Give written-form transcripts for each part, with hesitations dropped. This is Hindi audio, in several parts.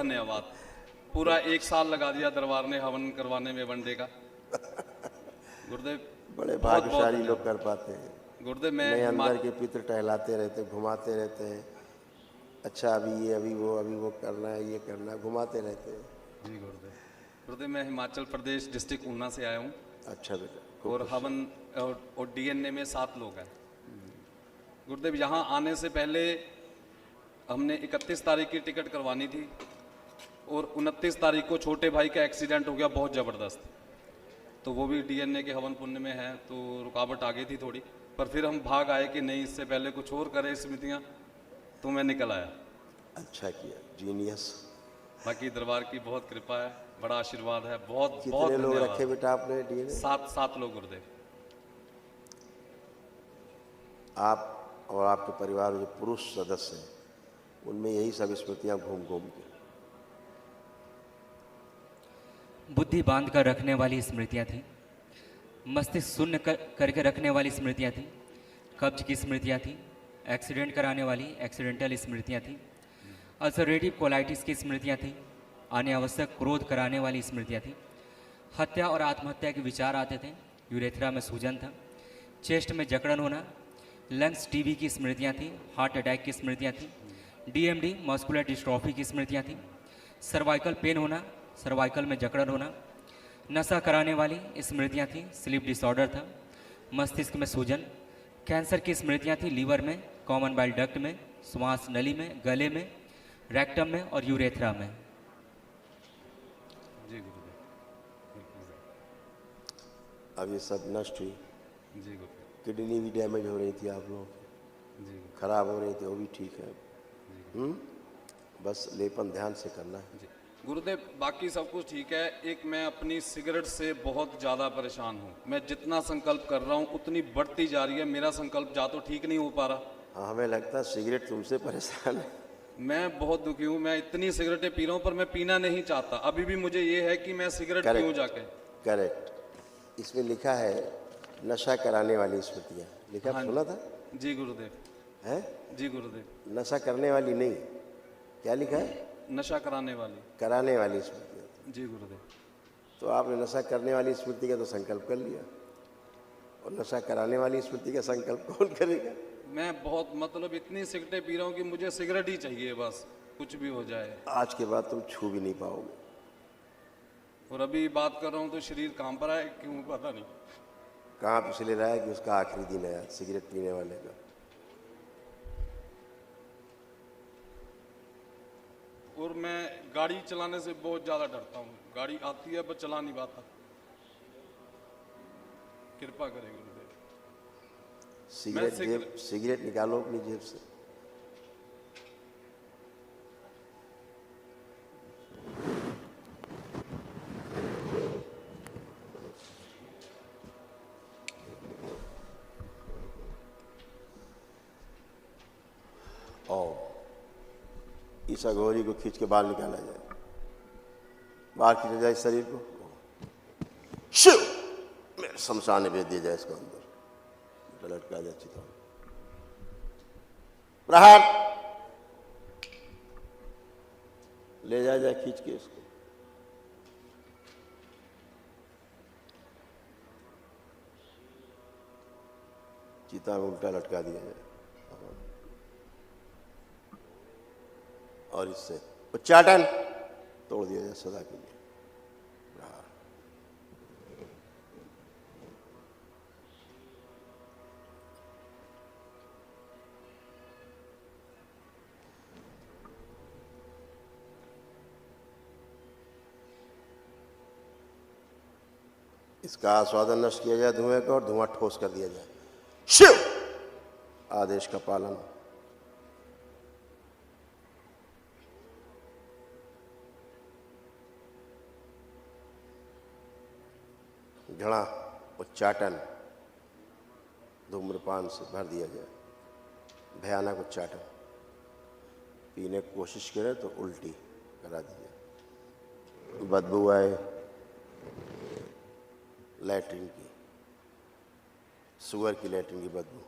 धन्यवाद। पूरा 1 साल लगा दिया दरबार ने हवन करवाने में वनडे का। गुरुदेव बड़े बहुत बहुत भाग्यशाली लोग धन्यवाद। कर पाते हैं। गुरुदेव मैं नए अंदर के पितर टहलाते रहते, घुमाते रहते हैं। अच्छा अभी ये अभी वो करना है, ये करना है, घुमाते रहते हैं। जी गुरुदेव। गुरुदेव मैं हिमाचल प्रदेश डिस्ट्रिक्ट ऊना से आया हूँ। अच्छा बेटा, खूब और खुश। हवन और डीएनए में 7 लोग हैं। गुरुदेव यहाँ आने से पहले हमने 31 तारीख की टिकट करवानी थी और 29 तारीख को छोटे भाई का एक्सीडेंट हो गया बहुत ज़बरदस्त। तो वो भी डीएनए के हवन पुण्य में है, तो रुकावट आ गई थी थोड़ी। पर फिर हम भाग आए कि नहीं, इससे पहले कुछ और करें स्मृतियाँ, तो मैं निकल आया। अच्छा किया, जीनियस। बाकी दरबार की बहुत कृपा है, बड़ा आशीर्वाद है। बहुत बहुत कितने लोग धन्यवाद। रखे बेटा आपने डीएनए? 7 लोग गुरुदेव। आप और आपके परिवार में जो पुरुष सदस्य हैं उनमें यही सब स्मृतियां घूम घूम के। बुद्धि बांध कर रखने वाली स्मृतियाँ थी, मस्तिष्क शून्य करके रखने वाली स्मृतियाँ थी, कब्ज की स्मृतियाँ थी, एक्सीडेंट कराने वाली एक्सीडेंटल स्मृतियाँ थी, अल्सरेटिव कोलाइटिस की स्मृतियाँ थी, अनावश्यक क्रोध कराने वाली स्मृतियाँ थी, हत्या और आत्महत्या के विचार आते थे, यूरेथ्रा में सूजन था, चेस्ट में जकड़न होना, लंग्स टीबी की स्मृतियाँ थी, हार्ट अटैक की स्मृतियाँ थी, डीएमडी मस्कुलर डिस्ट्रॉफी की स्मृतियाँ थी, सर्वाइकल पेन होना, सर्वाइकल में जकड़न होना, नशा कराने वाली स्मृतियाँ थी, स्लीप डिसऑर्डर था, मस्तिष्क में सूजन, कैंसर की स्मृतियाँ थी, लीवर में, कॉमन बाइल डक्ट में, श्वास नली में, गले में, रेक्टम में और यूरेथ्रा में। जी गुरुदेव। अब ये सब नष्ट हुई। जी गुरुदेव। किडनी भी डैमेज हो रही थी आप लोगों की, जी खराब हो रही थी, वो भी ठीक है। बस लेपन ध्यान से करना है। जी गुरुदेव, बाकी सब कुछ ठीक है। एक मैं अपनी सिगरेट से बहुत ज़्यादा परेशान हूँ। मैं जितना संकल्प कर रहा हूँ उतनी बढ़ती जा रही है। मेरा संकल्प जा तो ठीक नहीं हो पा रहा। हाँ, हमें लगता है सिगरेट तुमसे परेशान है। मैं बहुत दुखी हूँ। मैं इतनी सिगरेटें पी रहा हूँ पर मैं पीना नहीं चाहता। अभी भी मुझे ये है कि मैं सिगरेट पीऊँ जाके। करेक्ट। इसमें लिखा है नशा कराने वाली स्मृतियाँ। लिखा, हाँ सुना था? जी गुरुदेव। है जी गुरुदेव। नशा करने वाली नहीं, क्या लिखा है? नशा कराने वाली। कराने वाली स्मृतियाँ। जी गुरुदेव। तो आपने नशा करने वाली स्मृति का तो संकल्प कर लिया, और नशा कराने वाली स्मृति का संकल्प कौन करेगा? मैं बहुत मतलब इतनी सिगरेटें पी रहा हूँ कि मुझे सिगरेट ही चाहिए, बस कुछ भी हो जाए। आज के बाद तुम छू भी नहीं पाओगे। और अभी बात कर रहा हूँ तो शरीर काम पर है, क्यों पता नहीं। कहाँ पिछले रहा है कि उसका आखिरी दिन है सिगरेट पीने वाले का। और मैं गाड़ी चलाने से बहुत ज़्यादा डरता हूँ। गाड़ी आती है पर चला नहीं पाता। कृपा करें गुरुदेव। सिगरेट निकालो अपनी जेब से। और इस अघोरी को खींच के बाहर निकाला जाए, बाहर खींचा जाए शरीर को, शिव मेरे शमशान में भेज दिया जाए इसको अंदर, लटका जाए चिता में। प्रहार ले जाया जाए खींच के इसको। चिता में उल्टा लटका दिया जाए और इससे उच्चाटन तोड़ दिया जाए सदा के लिए। इसका आस्वादन नष्ट किया जाए धुएं का, और धुआं ठोस कर दिया जाए। शिव आदेश का पालन। घृणा उच्चाटन धूम्रपान से भर दिया जाए। भयानक उच्चाटन, पीने की कोशिश करे तो उल्टी करा दीजिए। बदबू आए लैट्रिन की, सुअर की लैट्रिन की बदबू।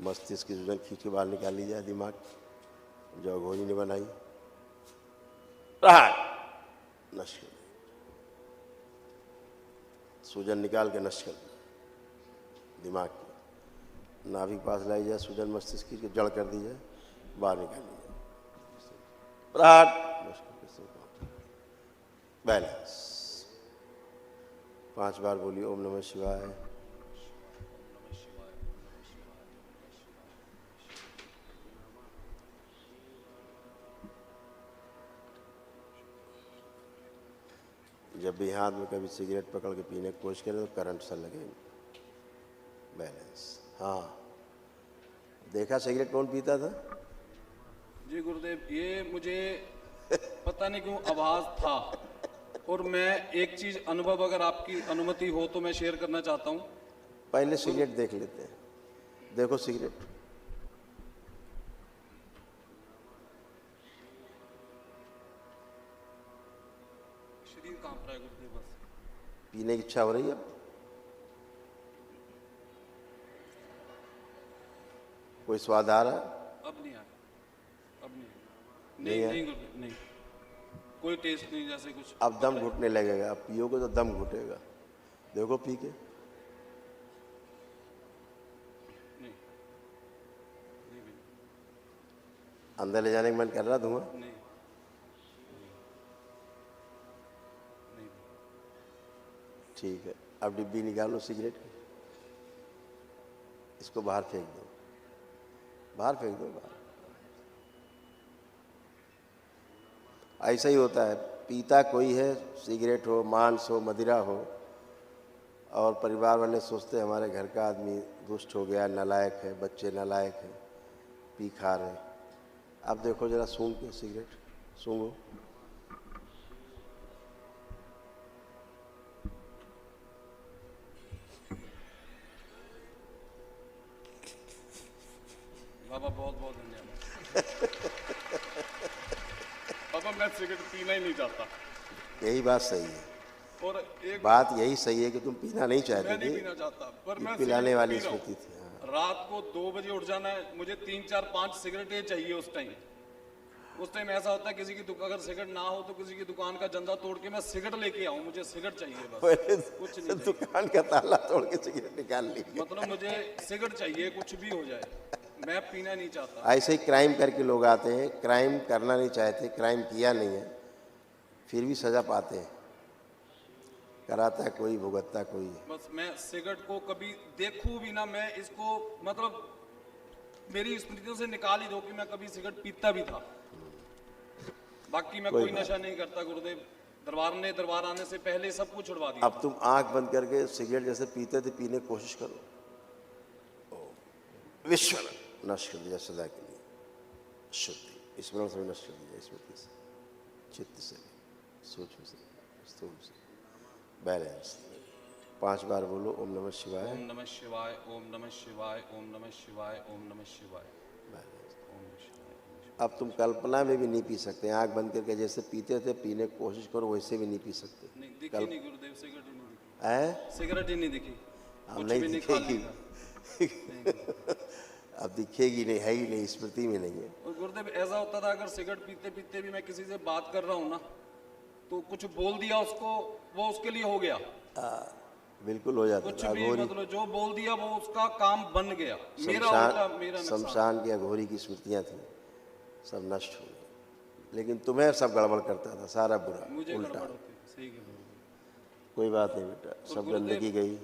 मस्तिष्क की सूजन खींच के बाहर निकाल ली जाए दिमाग की, जो अघोरी ने बनाई। प्रहार, नष्ट कर दी। सूजन निकाल के नष्ट कर दी दिमाग की। नाभि के पास लाई जाए, सूजन मस्तिष्क की जड़ कर दी जाए, बाहर निकाल ली जाए। प्रहार, नष्ट करके बैलेंस। 5 बार बोलिए ओम नमः शिवाय। जब भी हाथ में कभी सिगरेट पकड़ के पीने की कोशिश करें तो करंट सा लगे। बैलेंस। हाँ, देखा सिगरेट कौन पीता था? जी गुरुदेव, ये मुझे पता नहीं क्यों आभास था। और मैं एक चीज अनुभव, अगर आपकी अनुमति हो तो मैं शेयर करना चाहता हूँ। पहले सिगरेट देख लेते हैं। देखो सिगरेट। शरीर कांप रहा है गुरुदेव बस। पीने की इच्छा हो रही है अब? कोई स्वाद आ रहा है? अब नहीं आ रहा, अब नहीं। नहीं नहीं है? नहीं गुरुदेव, नहीं, कोई टेस्ट नहीं जैसे कुछ। अब दम घुटने लगेगा। अब पियोगे तो दम घुटेगा। देखो पी के। नहीं, नहीं भी, अंदर ले जाने का मन कर रहा धुआं? नहीं, नहीं। ठीक है, अब डिब्बी निकालो सिगरेट की। इसको बाहर फेंक दो, बाहर फेंक दो, बाहर। ऐसा ही होता है, पीता कोई है, सिगरेट हो, मांस हो, मदिरा हो, और परिवार वाले सोचते हैं हमारे घर का आदमी दुष्ट हो गया, नालायक है, बच्चे नालायक हैं, पी खा रहे। अब देखो जरा सूंघ के सिगरेट, सूंघो। बाबा बहुत बहुत धन्यवाद। बाबा मैं सिगरेट पीना ही नहीं चाहता। यही बात सही है। और एक बात यही सही है कि तुम पीना नहीं मैं चाहते नहीं थे, पीना चाहता, पर ये मैं पिलाने सिगरेट वाली पी रहा हूँ। स्मृति थी। हाँ। रात को 2 बजे उठ जाना है, मुझे 3 4 5 सिगरेटें चाहिए उस टाइम। उस टाइम ऐसा होता है किसी की दुकान, अगर सिगरेट ना हो तो किसी की दुकान का जंदा तोड़ के मैं सिगरेट लेके आऊं, मुझे सिगरेट चाहिए बस, कुछ नहीं चाहिए। दुकान का ताला तोड़ के सिगरेट निकाल ली। मतलब मुझे सिगरेट चाहिए, कुछ भी हो जाए, मैं पीना नहीं चाहता। ऐसे ही क्राइम करके लोग आते हैं, क्राइम करना नहीं चाहते, क्राइम किया नहीं है, फिर भी सजा पाते हैं। कराता है कोई, भुगतता कोई है। बस मैं सिगरेट को कभी देखूं भी ना, मैं इसको मतलब मेरी स्मृतियों से निकाल ही दो कि मैं कभी सिगरेट पीता भी था। बाकी मैं कोई नशा नहीं करता गुरुदेव। दरबार आने से पहले सब कुछ छुड़वा दिया। अब तुम आंख बंद करके सिगरेट जैसे पीते थे पीने की कोशिश करो। विश्व नष्ट कर दिया सदा के लिए। शुद्धि स्मरण से नष्ट कर दिया, स्मृति से, चित्त से, सूक्ष्म से, स्थूल से। बैलेंस। 5 बार बोलो ओम नमः शिवाय। ओम नमः शिवाय, ओम नमः शिवाय, ओम नमः शिवाय, ओम नमः शिवाय। बैलेंस। ओम नमः शिवाय। अब तुम कल्पना में भी नहीं पी सकते। आंख बंद करके जैसे पीते थे पीने की कोशिश करो, वैसे भी नहीं पी सकते। नहीं दिखी नहीं गुरुदेव, सिगरेट ही नहीं दिखी। है? सिगरेट ही नहीं दिखी। अब कुछ नहीं भी नहीं खा दिखेगी। लिया। अब दिखेगी नहीं, है ही नहीं, स्मृति में नहीं है। और गुरुदेव ऐसा होता था, अगर सिगरेट पीते पीते भी मैं किसी से बात कर रहा हूँ ना, तो कुछ बोल दिया उसको, वो उसके लिए हो गया। बिल्कुल हो जाता कुछ था। भी अघोरी मतलब जो बोल दिया वो उसका काम बन गया। मेरा उल्टा, मेरा नुकसान। शमशान की अघोरी की स्मृतियां थी, सब नष्ट हो गई। लेकिन तुम्हें सब गड़बड़ करता था, सारा बुरा मुझे उल्टा। गड़बड़ होती है। सही कह रहे हो। कोई बात नहीं बेटा, सब गुरुदेव- गंदगी गई।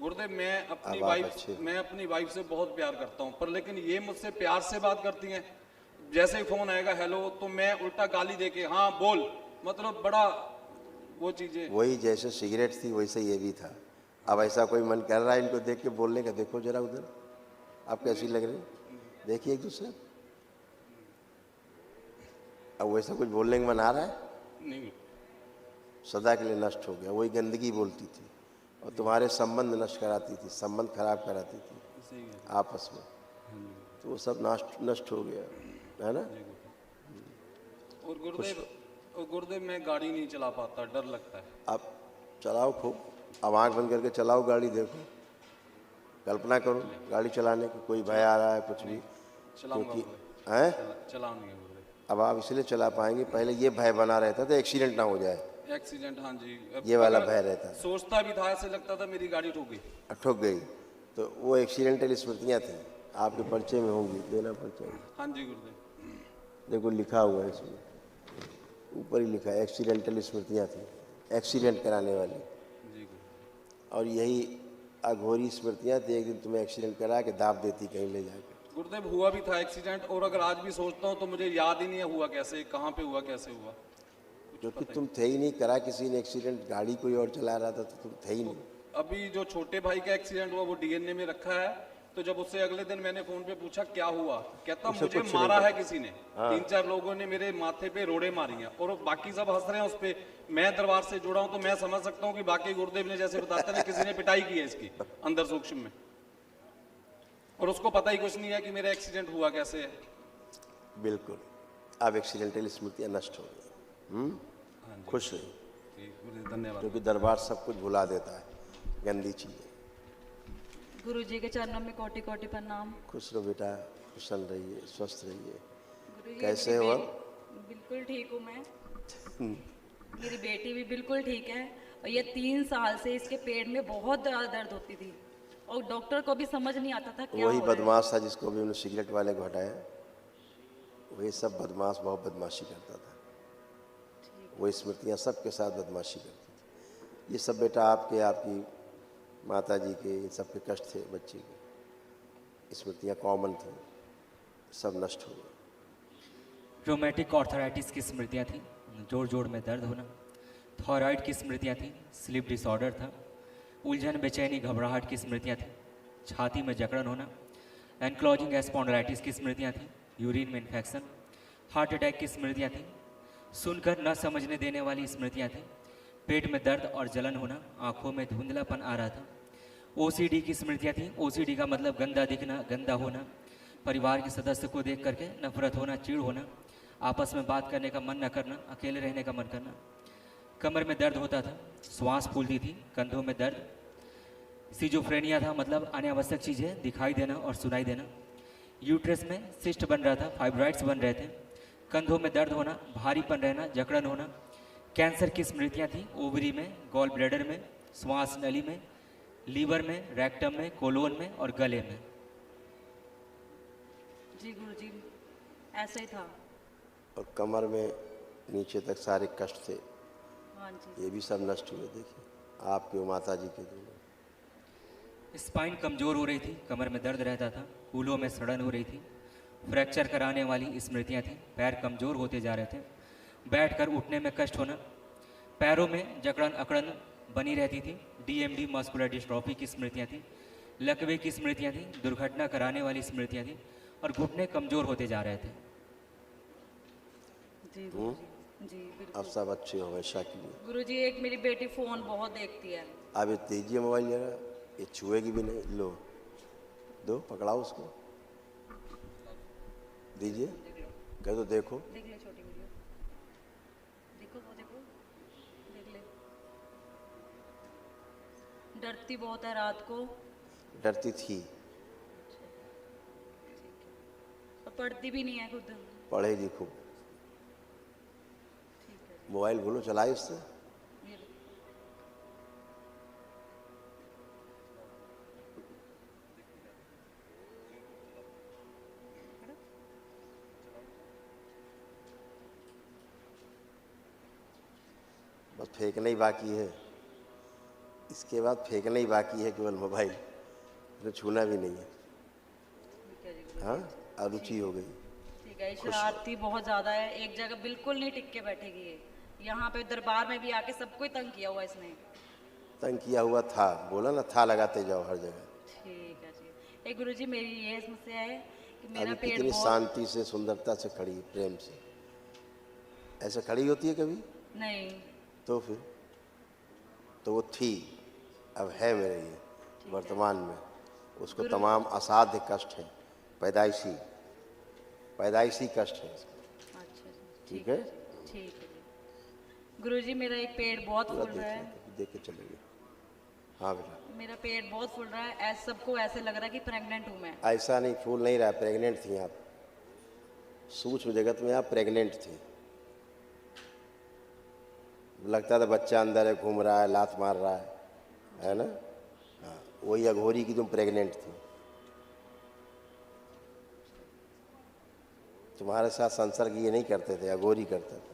गुरुदेव अब आप अच्छे हो। मैं अपनी वाइफ से बहुत प्यार करता हूँ, पर लेकिन ये मुझसे प्यार से बात करती हैं। जैसे ही फोन आएगा हेलो, तो मैं उल्टा गाली देके हाँ बोल, मतलब बड़ा वो चीजें। वही जैसे सिगरेट थी वैसे ये भी था। अब ऐसा कोई मन कर रहा है इनको देख के बोलने का, देखो जरा उधर आप कैसी लग रही, देखिए एक दूसरे। अब वैसा कुछ बोलने का मन आ रहा है? नहीं, सदा के लिए नष्ट हो गया। वही गंदगी बोलती थी और तुम्हारे संबंध नष्ट कराती थी, संबंध खराब कराती थी सही है। आपस में, तो वो सब नष्ट हो गया, है ना? और गुरुदेव मैं गाड़ी नहीं चला पाता, डर लगता है। अब चलाओ खूब, अब आँख बंद करके चलाओ गाड़ी, देखो कल्पना करो गाड़ी चलाने की, कोई भय आ रहा है कुछ भी, चलाऊंगा क्योंकि गुरुदेव, हैं चलाऊंगे गुरुदेव। अब आप इसलिए चला पाएंगे, पहले ये भय बना रहता था एक्सीडेंट ना हो जाए, एक्सीडेंट, हाँ जी। अब ये वाला अगर भय रहता था। सोचता भी था, ऐसे लगता था मेरी गाड़ी ठोक गई। ठुक गई तो वो एक्सीडेंटल स्मृतियाँ थी, आपके परिचय में होंगी, देना परिचय। हाँ जी गुरुदेव। देखो लिखा हुआ है इसमें, ऊपर ही लिखा है एक्सीडेंटल स्मृतियाँ थी, एक्सीडेंट कराने वाली। जी गुरुदेव। और यही अघोरी स्मृतियाँ थी, एक दिन तुम्हें एक्सीडेंट करा के दाब देती कहीं ले जाके। गुरुदेव हुआ भी था एक्सीडेंट, और अगर आज भी सोचता हूँ तो मुझे याद ही नहीं है हुआ कैसे, कहाँ पे हुआ, कैसे हुआ। क्योंकि तुम थे ही नहीं, करा किसी ने एक्सीडेंट, गाड़ी कोई और चला रहा था तो तुम थे ही नहीं। अभी जो छोटे भाई का एक्सीडेंट हुआ वो डीएनए में रखा है, तो जब उससे अगले दिन मैंने फोन पे पूछा क्या हुआ, कहता उसे मुझे कुछ मारा नहीं है किसी ने, 3-4 लोगों ने मेरे माथे पे रोड़े मारी हैं, और बाकी सब हंस रहे हैं उस पे। मैं दरबार से जुड़ा हूं तो मैं समझ सकता हूँ कि बाकी गुरुदेव ने जैसे बताते हैं किसी ने पिटाई की है इसकी अंदर सूक्ष्म में, और उसको पता ही कुछ नहीं है कि मेरा एक्सीडेंट हुआ कैसे है। बिल्कुल, अब एक्सीडेंटल स्मृतियाँ नष्ट हो गई। खुश रही, जी गुरुदेव धन्यवाद। क्योंकि दरबार सब कुछ भुला देता है, गंदी चीज़ें। गुरु जी के चरणों में कोटि कोटि प्रणाम। खुश रहो बेटा, कुशल रहिए, स्वस्थ रहिए। गुरु जी कैसे मेरी हो बेटी- बिल्कुल ठीक हूँ मैं। मेरी बेटी भी बिल्कुल ठीक है, और ये 3 साल से इसके पेट में बहुत दर्द होती थी, और डॉक्टर को भी समझ नहीं आता था क्या वही हो रहा है। बदमाश था जिसको भी उन्होंने सिगरेट वाले को हटाया, वही सब बदमाश बहुत बदमाशी करता था, वही स्मृतियाँ सबके साथ बदमाशी करती थी। ये सब बेटा आपके, आपकी माता जी के, इन सब के कष्ट थे बच्चे के, स्मृतियाँ कॉमन थी, सब नष्ट हो गई। रोमेटिक ऑर्थराइटिस की स्मृतियाँ थी, जोड़ जोड़ में दर्द होना। थॉयराइड की स्मृतियाँ थी, स्लीप डिसऑर्डर था। उलझन, बेचैनी, घबराहट की स्मृतियाँ थी, छाती में जकड़न होना। एनक्लोजिंग स्पॉन्डिलाइटिस की स्मृतियाँ थी, यूरिन में इन्फेक्शन। हार्ट अटैक की स्मृतियाँ थी, सुनकर न समझने देने वाली स्मृतियाँ थी। पेट में दर्द और जलन होना, आंखों में धुंधलापन आ रहा था। ओसीडी की स्मृतियाँ थी, ओसीडी का मतलब गंदा दिखना, गंदा होना। परिवार के सदस्य को देख करके नफरत होना, चिढ़ होना। आपस में बात करने का मन न करना, अकेले रहने का मन करना। कमर में दर्द होता था, श्वास फूलती थी, कंधों में दर्द। सिजोफ्रेनिया था, मतलब अनावश्यक चीज़ें दिखाई देना और सुनाई देना। यूट्रस में सिस्ट बन रहा था, फाइब्रॉइड्स बन रहे थे। कंधों में दर्द होना, भारीपन रहना, जकड़न होना। कैंसर की स्मृतियाँ थी, ओवरी में, गॉल ब्लैडर में, श्वास नली में, लीवर में, रेक्टम में, कोलोन में और गले में। जी गुरु जी, ऐसा ही था। और कमर में नीचे तक सारे कष्ट थे, हाँ जी। ये भी सब नष्ट हुए। देखिए आपके और माता जी के दोनों। स्पाइन कमज़ोर हो रही थी, कमर में दर्द रहता था, कूल्हों में सड़न हो रही थी। फ्रैक्चर कराने वाली स्मृतियाँ थीं, पैर कमज़ोर होते जा रहे थे। बैठकर उठने में कष्ट होना, पैरों में जकड़न अकड़न बनी रहती थी। डीएमडी मस्कुलर डिस्ट्रॉफी की स्मृतियाँ थीं, लकवे की स्मृतियाँ थीं, दुर्घटना कराने वाली स्मृतियाँ थीं, और घुटने कमज़ोर होते जा रहे थे। जी गुरु जी, जी अब बिल्कुल। सब अच्छे हो हमेशा के लिए। गुरु जी एक मेरी बेटी फोन बहुत देखती है। अब ये दीजिए मोबाइल जरा, ये छुएगी भी नहीं। लो दो, पकड़ाओ उसको, दीजिए, कह दो देखो। देख ले छोटी वीडियो, देखो वो देखो, देख ले। डरती बहुत है रात को, डरती थी, और पढ़ती भी नहीं है खुद। पढ़ेगी खूब। ठीक है मोबाइल बोलो चलाए उससे। जी, ये लो। बस फेंकना ही बाकी है, इसके बाद फेंकना ही बाकी है केवल मोबाइल, तो छूना भी नहीं है। ठीक है जी गुरु जी। हाँ, अरुचि हो गई। ठीक है, शरारती बहुत ज्यादा है, एक जगह बिल्कुल नहीं टिक के बैठेगी ये। यहाँ पे दरबार में भी आके सबको ही तंग किया हुआ इसने। तंग किया हुआ था, बोला ना, था लगाते जाओ हर जगह। ठीक है जी। गुरु जी मेरी ये समस्या है कि मेरा अभी पेट कितनी बहुत। शांति से, सुंदरता से खड़ी है, प्रेम से। ऐसे खड़ी होती है कभी? नहीं। तो फिर तो वो थी, अब है मेरे ये वर्तमान में। उसको तमाम असाध्य कष्ट हैं, पैदाइशी पैदाइशी कष्ट है इसको। अच्छा जी, ठीक है, ठीक है जी। गुरु जी मेरा एक पेट बहुत पूरा फूल रहा है। देख के चलेंगे। हाँ बेटा, मेरा पेट बहुत फूल रहा है, ऐसा सबको ऐसे लग रहा है कि प्रेग्नेंट हूँ मैं। ऐसा नहीं, फूल नहीं रहा, प्रेग्नेंट थी आप। सूक्ष्म जगत में आप प्रेग्नेंट थी। लगता था बच्चा अंदर है, घूम रहा है, लात मार रहा है ना? हाँ, वही अघोरी की तुम प्रेग्नेंट थी। तुम्हारे साथ संसर्ग ये नहीं करते थे, अघोरी करते थे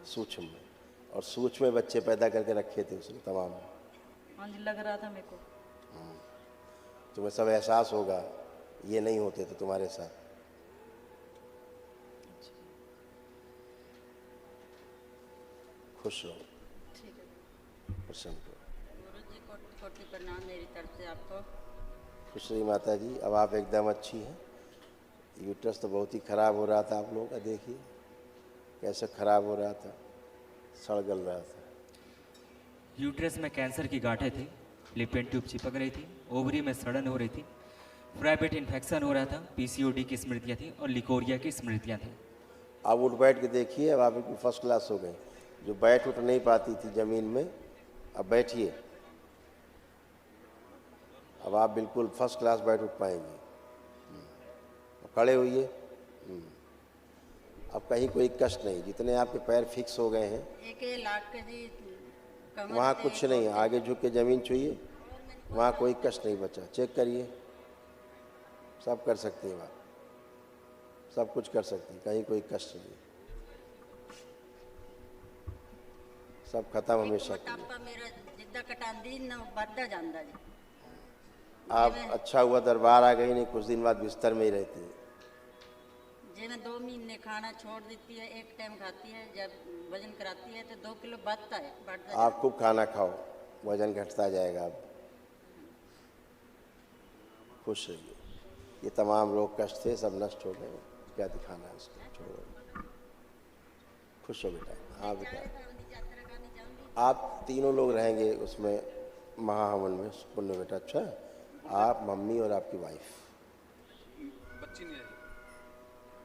सूक्ष्म में। और सूक्ष्म में बच्चे पैदा करके रखे थे उसने तमाम। हाँ जी, लग रहा था मेरे को। तुम्हें सब एहसास होगा, ये नहीं होते थे तुम्हारे साथ। खुश रहो, ठीक है। प्रसन्न रहो। गुरुजी कोटि कोटि प्रणाम मेरी तरफ से आपको। खुश रही माता जी, अब आप एकदम अच्छी हैं। यूट्रस तो बहुत ही खराब हो रहा था आप लोगों का, देखिए कैसे खराब हो रहा था, सड़ गल रहा था। यूट्रस में कैंसर की गांठें थी, लिपियन ट्यूब चिपक रही थी, ओवरी में सड़न हो रही थी, प्राइवेट इन्फेक्शन हो रहा था, पीसीओडी की स्मृतियाँ थी और लिकोरिया की स्मृतियाँ थी। आप उठ बैठ के देखिए, अब आप बिल्कुल फर्स्ट क्लास हो गए। जो बैठ उठ नहीं पाती थी ज़मीन में, अब बैठिए, अब आप बिल्कुल फर्स्ट क्लास बैठ उठ पाएंगे। अब खड़े होइए। अब कहीं कोई कष्ट नहीं, जितने आपके पैर फिक्स हो गए हैं एक लाख के जी कमर वहाँ पे कुछ नहीं, आगे झुक के ज़मीन छुइए, वहाँ कोई कष्ट नहीं बचा। चेक करिए, सब कर सकती हैं आप, सब कुछ कर सकती हैं, कहीं कोई कष्ट नहीं, सब खत्म हमेशा के लिए। मोटापा मेरा जिद्दा कटांदी न बढ़ता जाता जी। आप अच्छा हुआ दरबार आ गई, नहीं कुछ दिन बाद बिस्तर में ही रहती है। जे मैं 2 महीने खाना छोड़ देती है, एक टाइम खाती है, जब वजन कराती है तो 2 किलो बढ़ता है, बढ़ता आप खूब खाना खाओ, वजन घटता जाएगा। आप खुश रहिए, ये तमाम रोग कष्ट थे सब नष्ट हो गए। क्या दिखाना है उसको, छोड़ो, खुश हो बेटा। हाँ बेटा, यात्रा करनी चाहूँगी। आप तीनों लोग रहेंगे उसमें महाहवन में पुण्य बेटा। अच्छा, आप, मम्मी और आपकी वाइफ। बच्ची नहीं रहेगी।